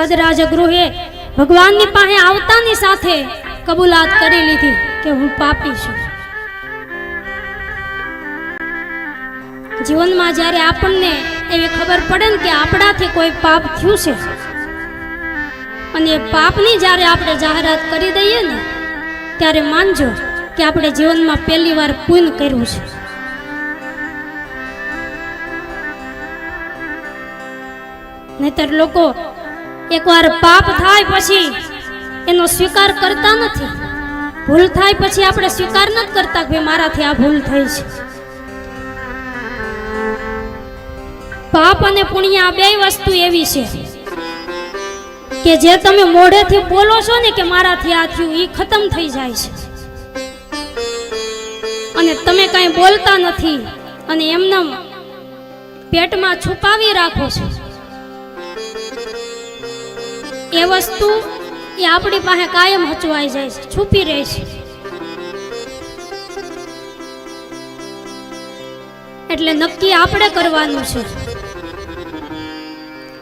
નિષાદ રાજગૃહે ભગવાનની પાસે આવતાની સાથે કબૂલાત કરી લીધી કે હું પાપી છું. જીવનમાં જ્યારે આપણને એવી ખબર પડે ને કે આપણાથી કોઈ પાપ થયું છે અને એ પાપની જ્યારે આપણે જાહેરાત કરી દઈએ ને ત્યારે માનજો કે આપણે જીવનમાં પહેલી વાર પુણ્ય કર્યું છે. નહીતર લોકો એકવાર પાપ થાય પછી એનો સ્વીકાર કરતા નથી. ભૂલ થાય પછી આપણે સ્વીકાર નથી કરતા કે મારાથી આ ભૂલ થઈ છે. પાપ અને પુણ્ય આ બે વસ્તુ એવી છે કે જે તમે મોઢેથી બોલો છો ને કે મારાથી આ થયું, એ ખતમ થઈ જાય છે અને તમે કાંઈ બોલતા નથી અને એમના પેટમાં છુપાવી રાખો છો. એ વસ્તુ એ આપણી પાસે કાયમ હચવાઈ જાય છે, છુપી રહે છે. એટલે નક્કી આપણે કરવાનું છે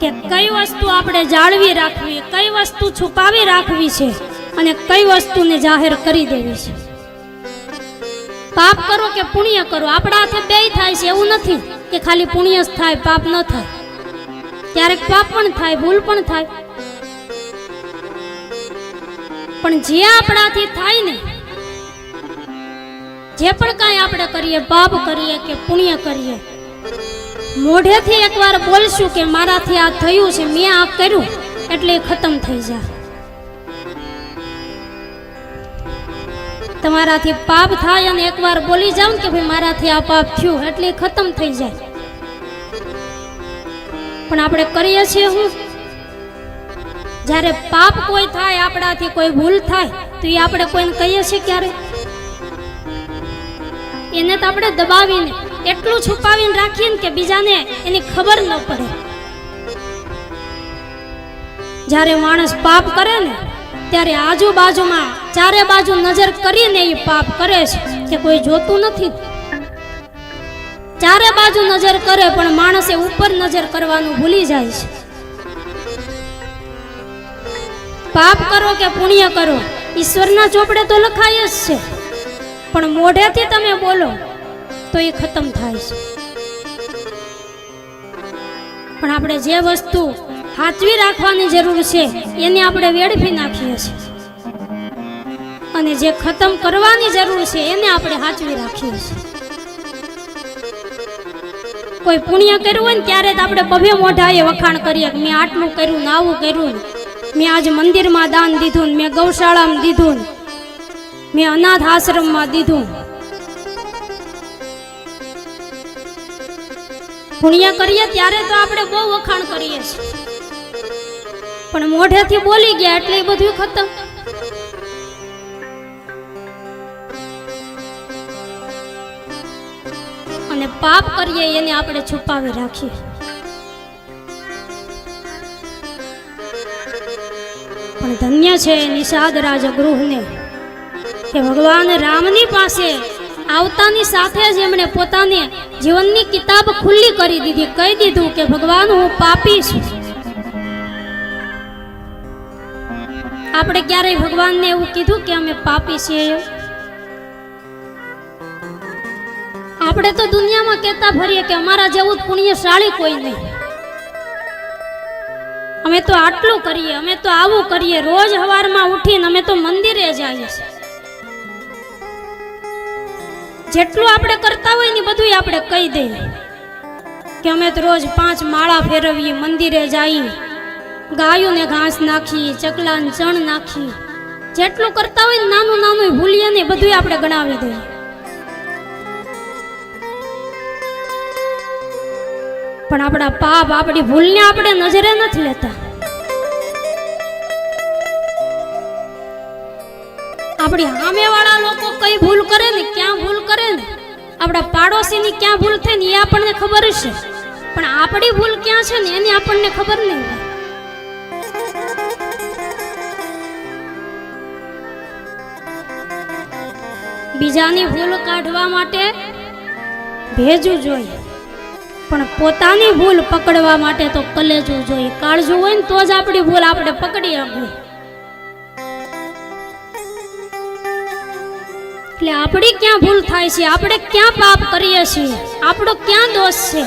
કે કઈ વસ્તુ આપણે જાળવી રાખવી, કઈ વસ્તુ છુપાવી રાખવી છે અને કઈ વસ્તુને જાહેર કરી દેવી છે. પાપ કરો કે પુણ્ય કરો, આપણા હાથે બેય થાય છે. એવું નથી કે ખાલી પુણ્ય જ થાય, પાપ ન થાય. ક્યારેક પાપ પણ થાય, ભૂલ પણ થાય. પણ જે આપણાથી થાય ને, જે પણ કાંઈ આપણે કરીએ, પાપ કરીએ કે પુણ્ય કરીએ, મોઢેથી એકવાર બોલશું કે મારાથી આ થયું છે, મેં આ કર્યું, એટલે એ ખતમ થઈ જાય. તમારાથી પાપ થાય અને એકવાર બોલી જાવ કે ભાઈ મારાથી આ પાપ થયું, એટલે એ ખતમ થઈ જાય. પણ આપણે કરીએ છીએ હું, જ્યારે પાપ કોઈ થાય, આપણાથી કોઈ ભૂલ થાય તો એ આપણે કોઈને કહીએ છીએ ક્યારે? એને તો આપણે દબાવીને એટલું છુપાવીને રાખીએ ને કે બીજાને એની ખબર ન પડે. જ્યારે માણસ પાપ કરે ને ત્યારે આજુબાજુમાં ચારે બાજુ નજર કરીને એ પાપ કરે છે કે કોઈ જોતું નથી. ચારે બાજુ નજર કરે પણ માણસે ઉપર નજર કરવાનું ભૂલી જાય છે. પાપ કરો કે પુણ્ય કરો, ઈશ્વરના ચોપડે તો લખાય જ છે, પણ મોઢેથી તમે બોલો તો એ ખતમ થાય છે. પણ આપણે જે વસ્તુ સાચવી રાખવાની જરૂર છે એને આપણે વેડફી નાખીએ છીએ અને જે ખતમ કરવાની જરૂર છે એને આપણે સાચવી રાખીએ છીએ. કોઈ પુણ્ય કર્યું હોય ને ત્યારે જ આપણે બભે મોઢાએ વખાણ કરીએ કે મેં આટલું કર્યું ને આવું કર્યું ને, મેં આજ મંદિરમાં દાન દીધું, મેં ગૌશાળામાં દીધું, મેં અનાથ આશ્રમમાં દીધું. પુણ્ય કરીએ ત્યારે તો આપણે બહુ વખાણ કરીએ છીએ, પણ મોઢેથી બોલી ગયા એટલે એ બધું ખતમ. અને પાપ કરીએ એને આપણે છુપાવી રાખીએ. પણ ધન્ય છે નિષાદ રાજગૃહને કે ભગવાન રામની પાસે આવતાની સાથે જ એમણે પોતાની જીવનની કિતાબ ખુલ્લી કરી દીધી. કહી દીધું કે ભગવાન હું પાપી છું. આપણે ક્યારેય ભગવાનને એવું કીધું કે અમે પાપી છીએ? આપણે તો દુનિયામાં કહેતા ફરીએ કે અમારા જેવું પુણ્યશાળી કોઈ નહીં, અમે તો આટલું કરીએ, અમે તો આવું કરીએ, રોજ સવારમાં ઉઠીને અમે તો મંદિરે જઈએ છીએ. જેટલું આપણે કરતા હોય ને બધું આપણે કહી દઈએ કે અમે તો રોજ 5 માળા ફેરવીએ, મંદિરે જઈએ, ગાયોને ઘાસ નાખીએ, ચકલાને ચણ નાખીએ. જેટલું કરતા હોય ને નાનું નાનું ભૂલીએ ને બધું આપણે ગણાવી દઈએ. પણ આપણા પાપ, આપણી ભૂલને આપણે નજરે નથી લેતા. આપણી સામેવાળા લોકો કઈ ભૂલ કરે ને, ક્યાં ભૂલ કરે ને, આપણા પાડોશીની ક્યાં ભૂલ થાય ને એ આપણને ખબર છે, પણ આપણી ભૂલ ક્યાં છે ને એની આપણને ખબર નહીં. બીજાની ભૂલ કાઢવા માટે ભેજવું જોઈએ, પણ પોતાની ભૂલ પકડવા માટે તો કલેજું જોઈએ, કાળજું હોય ને તો જ આપણી ભૂલ આપણે પકડી શકીએ. એટલે આપણી ક્યાં ભૂલ થાય છે, આપણે ક્યાં પાપ કરીએ છીએ, આપણો ક્યાં દોષ છે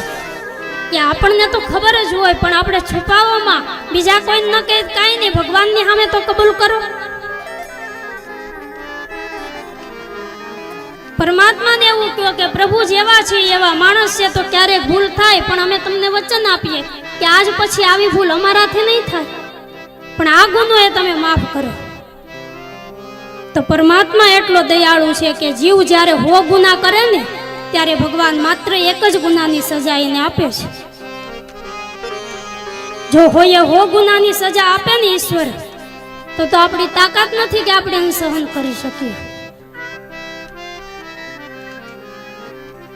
કે આપણને તો ખબર જ હોય, પણ આપણે છુપાવવામાં બીજા કોઈ ન કહે કાંઈ નહીં, ભગવાનની સામે તો કબૂલ કરો. પરમાત્માને એવું કહો કે પ્રભુ જેવા છે એવા માણસ છે તો ક્યારેક ભૂલ થાય, પણ અમે તમને વચન આપીએ કે આજ પછી આવી ભૂલ અમારાથી નહીં થાય, પણ આ ગુનો એ તમે માફ કરો. તો પરમાત્મા એટલો દયાળુ છે કે જીવ જ્યારે 100 ગુના કરે ને ત્યારે ભગવાન માત્ર એક જ ગુનાની સજા એને આપે છે. જો હોય 100 ગુનાની સજા આપે ને ઈશ્વર, તો આપણી તાકાત નથી કે આપણે એને સહન કરી શકીએ.